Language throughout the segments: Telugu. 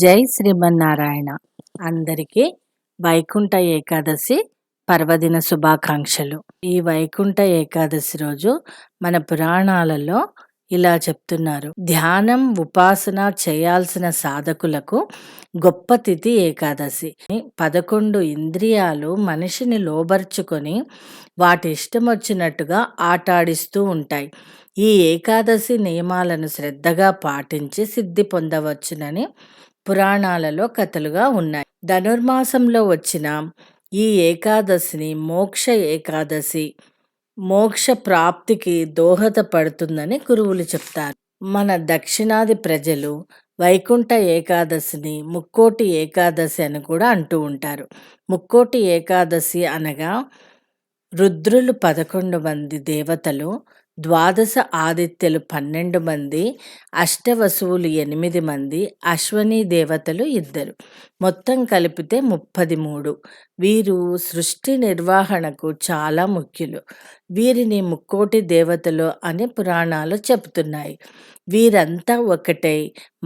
జై శ్రీమన్నారాయణ. అందరికీ వైకుంఠ ఏకాదశి పర్వదిన శుభాకాంక్షలు. ఈ వైకుంఠ ఏకాదశి రోజు మన పురాణాలలో ఇలా చెప్తున్నారు. ధ్యానం ఉపాసన చేయాల్సిన సాధకులకు గొప్ప తిథి ఏకాదశి. 11 ఇంద్రియాలు మనిషిని లోబర్చుకొని వాటి ఇష్టం వచ్చినట్టుగా ఆటాడిస్తూ ఉంటాయి. ఈ ఏకాదశి నియమాలను శ్రద్ధగా పాటించి సిద్ధి పొందవచ్చునని పురాణాలలో కథలుగా ఉన్నాయి. ధనుర్మాసంలో వచ్చిన ఈ ఏకాదశిని మోక్ష ఏకాదశి, మోక్ష ప్రాప్తికి దోహదపడుతుందని గురువులు చెప్తారు. మన దక్షిణాది ప్రజలు వైకుంఠ ఏకాదశిని ముక్కోటి ఏకాదశి అని కూడా అంటూ ఉంటారు. ముక్కోటి ఏకాదశి అనగా రుద్రులు 11 మంది దేవతలు, ద్వాదశ ఆదిత్యులు 12 మంది, అష్టవసువులు 8 మంది, అశ్వనీ దేవతలు 2, మొత్తం కలిపితే 33. వీరు సృష్టి నిర్వహణకు చాలా ముఖ్యులు. వీరిని ముక్కోటి దేవతలు అని పురాణాలు చెబుతున్నాయి. వీరంతా ఒకటై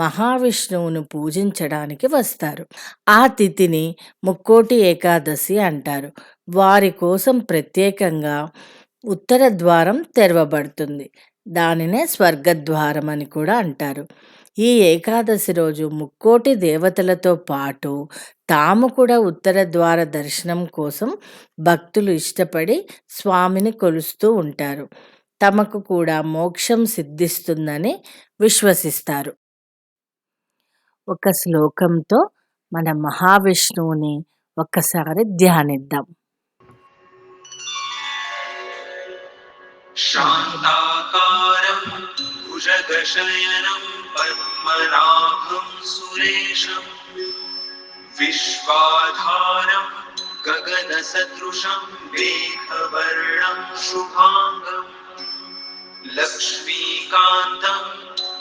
మహావిష్ణువును పూజించడానికి వస్తారు. ఆ తిథిని ముక్కోటి ఏకాదశి అంటారు. వారి కోసం ప్రత్యేకంగా ఉత్తర ద్వారం తెరవబడుతుంది. దానినే స్వర్గద్వారం అని కూడా అంటారు. ఈ ఏకాదశి రోజు ముక్కోటి దేవతలతో పాటు తాము కూడా ఉత్తర ద్వార దర్శనం కోసం భక్తులు ఇష్టపడి స్వామిని కొలుస్తూ ఉంటారు. తమకు కూడా మోక్షం సిద్ధిస్తుందని విశ్వసిస్తారు. ఒక శ్లోకంతో మన మహావిష్ణువుని ఒక్కసారి ధ్యానిద్దాం. శాంతాకారం భుజగశయనం పద్మనాభం సురేశం విశ్వాధారం గగనసదృశం మేఘవర్ణం శుభాంగం లక్ష్మీకాంతం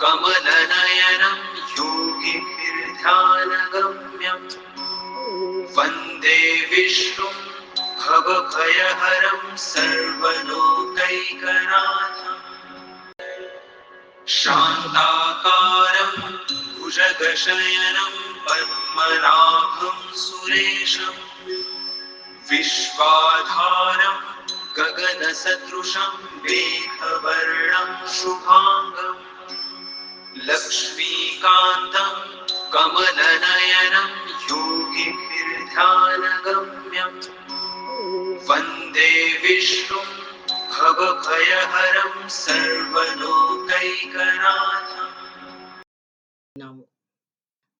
కమలనయనం యోగిభిర్ధ్యానగమ్యం వందే విష్ణుం భవభయహరం సర్వలోకైకనాథం శాంతాకారం భుజగశయనం పద్మనాభం సురేశం విశ్వాధారం గగనసదృశం మేఘవర్ణం శుభాంగం లక్ష్మీకాంతం కమలనయనం యోగిభిర్ధ్యానగమ్యం వందే విష్ణుం భవభయహరం సర్వలోకైకనాథం.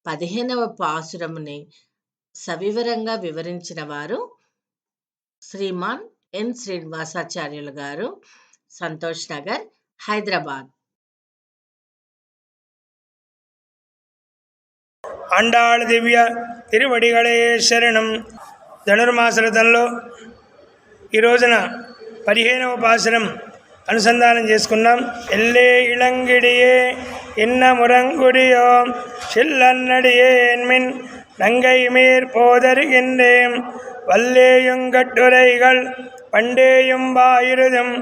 15వ పాసురముని సవివరంగా వివరించిన వారు శ్రీమాన్ ఎన్ శ్రీనివాసాచార్యులు గారు, సంతోష్ నగర్, హైదరాబాద్. ఆండాళ్ దివ్య తిరువడిగళే శరణం. ధనుర్మాసరథంలో ఈ రోజున 15వ పాసురం అనుసంధానం చేసుకున్నాం. ఎల్లే ఇళంగిడియే ఇన్న మురంగుడియో చిల్లన్నడియే ఎన్మిన్ நங்கை மேற் போதருகின்றேன் வல்லேயுங்கட்டுரைகள் பண்டேயும் வாயிருதும்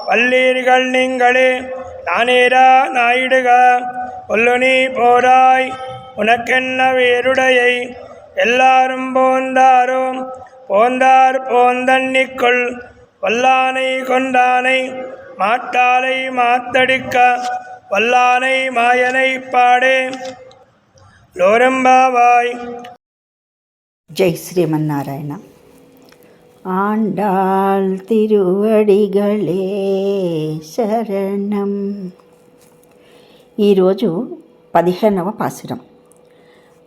வல்லீர்கள் நீங்களே நானேரா நாயிடுக ஒல்லுனி போராய் உனக்கென்ன வேருடையை எல்லாரும் போந்தாரோ போந்தார் போந்தன்னிக்குள் வல்லானை கொண்டானை மாட்டாலை மாத்தடிக்க வல்லானை மாயனை பாடே లోరంబావాయ్. జై శ్రీమన్నారాయణ. ఆండాళ్ తిరువడిగళే శరణం. ఈరోజు 15వ పాసురం.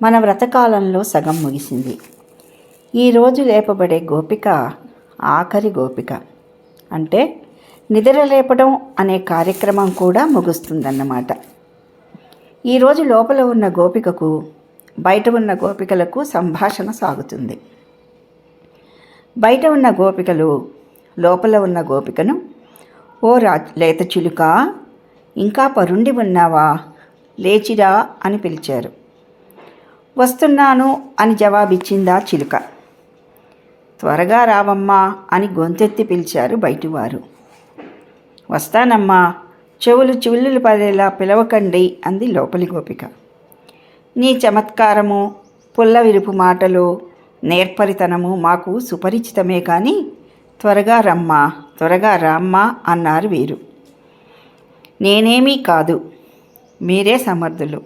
మన వ్రతకాలంలో సగం ముగిసింది. ఈరోజు లేపబడే గోపిక ఆఖరి గోపిక. అంటే నిద్ర లేపడం అనే కార్యక్రమం కూడా ముగుస్తుందన్నమాట. ఈరోజు లోపల ఉన్న గోపికకు బయట ఉన్న గోపికలకు సంభాషణ సాగుతుంది. బయట ఉన్న గోపికలు లోపల ఉన్న గోపికను ఓ లేత చిలుక, ఇంకా పరుండి ఉన్నావా, లేచిరా అని పిలిచారు. వస్తున్నాను అని జవాబిచ్చిందా చిలుక. త్వరగా రావమ్మా అని గొంతెత్తి పిలిచారు బయటివారు. వస్తానమ్మా, చెవులు చిల్లులు పడేలా పిలవకండి అంది లోపలి గోపిక. నీ చమత్కారము, పుల్ల విరుపు మాటలు, నేర్పరితనము మాకు సుపరిచితమే కానీ త్వరగా రమ్మా, త్వరగా రామ్మా అన్నారు వీరు. నేనేమీ కాదు, మీరే సమర్థులు.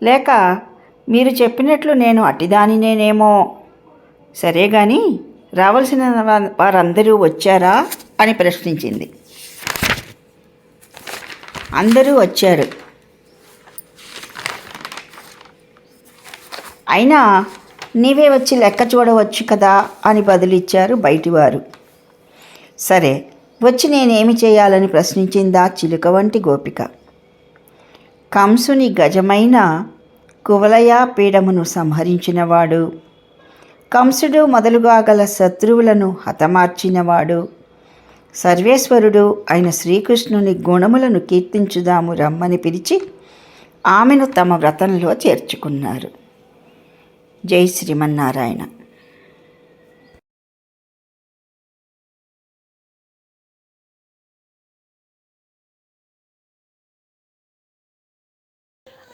లేక మీరు చెప్పినట్లు నేను అట్టిదానినేనేమో. సరే గాని రావలసిన వారందరూ వచ్చారా అని ప్రశ్నించింది. అందరూ వచ్చారు. అయినా నీవే వచ్చి లెక్క చూడవచ్చు కదా అని బదులిచ్చారు బయటివారు. సరే, వచ్చి నేనేమి చేయాలని ప్రశ్నించిందా చిలుక వంటి గోపిక. కంసుని గజమైన కువలయా పీడమును సంహరించినవాడు, కంసుడు మొదలుగా గల శత్రువులను హతమార్చినవాడు, సర్వేశ్వరుడు అయిన శ్రీకృష్ణుని గుణములను కీర్తించుదాము రమ్మని పిలిచి ఆమెను తమ వ్రతంలో చేర్చుకున్నారు. జై శ్రీమన్నారాయణ.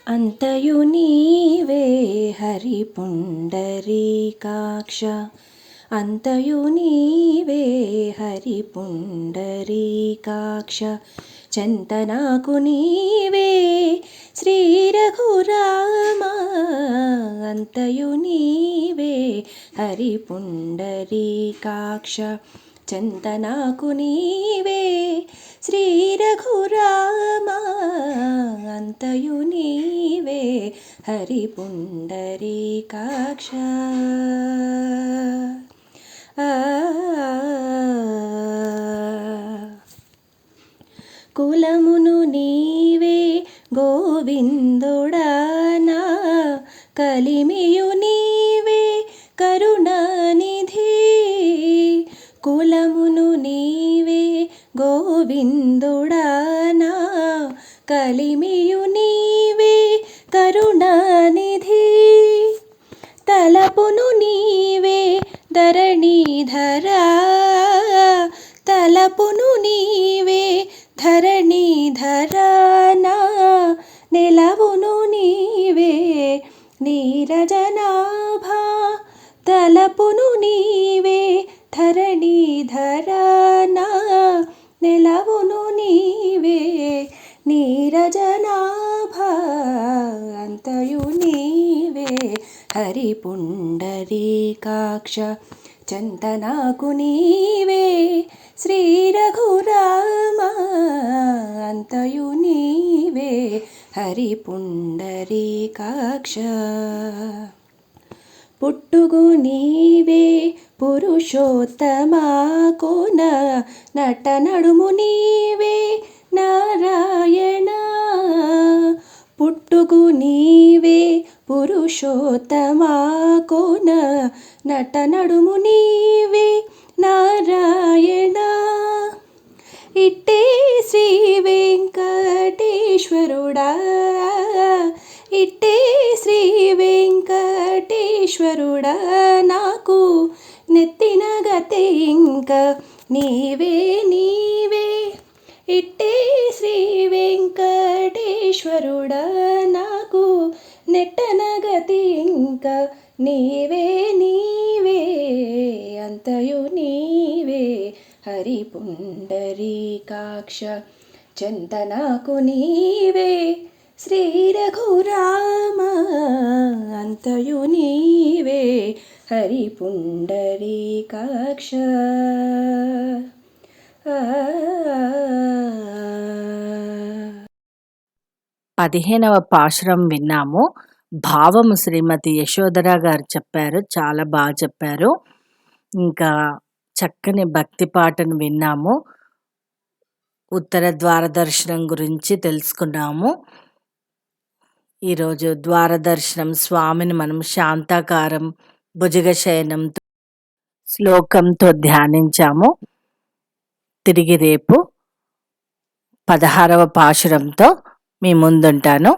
అంతయు నీవే హరి పుండరీకాక్ష, అంతయు నీవే హరి పుండరీకాక్ష, చెంతనాకు నీవే శ్రీ రఘురామ, అంతయు నీవే హరి పుండరీకాక్ష, చెంతనాకు నీవే శ్రీ రఘురామ, అంతయు నీవే హరి పుండరీకాక్ష. కులమును నీవే గోవిందుడా నా, కలిమియు నీవే కరుణానిధి, కులమును నీవే గోవిందుడా నా, కలిమియు నీవే కరుణానిధి, తలపును నీవే ధరణీధరా, తలపును నీవే ధరణీధరా నా, నెలవును నీవే నీరజనాభా, తలపును నీవే ధరణీధరా నా, నెలవును నీవే నీరజనాభా, అంతయు నీవే హరి పుండరీకాక్ష, చంతనాకు నీవే శ్రీ రఘురామ, అంతయు నీవే హరి పుండరీకాక్ష. పుట్టుగు నీవే పురుషోత్తమా కోన, నట నడుము నీవే నారాయణ, పుట్టుగు నీవే పురుషోత్తమా కోన, నట నడుము నీవే నారాయణ, ఇట్టే శ్రీ వెంకటేశ్వరుడా, ఇట్టే శ్రీ వెంకటేశ్వరుడా, నాకు నెత్తిన గతే ఇంక నీవే నీవే, ఇట్టే శ్రీ వెంకటేశ్వరుడా, నాకు నెట్టన గతి ఇంక నీవే నీవే, అంతయు నీవే హరి పుండరీకాక్ష, చంతనాకు నీవే శ్రీ రఘురామ, అంతయు నీవే హరి పుండరీకాక్ష. 15వ పాశురం విన్నాము. భావము శ్రీమతి యశోధర గారు చెప్పారు. చాలా బాగా చెప్పారు. ఇంకా చక్కని భక్తి పాటను విన్నాము. ఉత్తర ద్వార దర్శనం గురించి తెలుసుకున్నాము. ఈరోజు ద్వార దర్శనం స్వామిని మనం శాంతాకారం భుజగశయనం శ్లోకంతో ధ్యానించాము. తిరిగి రేపు 16వ పాశురంతో మీ ముందుంటాను.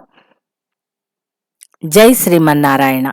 జై శ్రీమన్నారాయణ.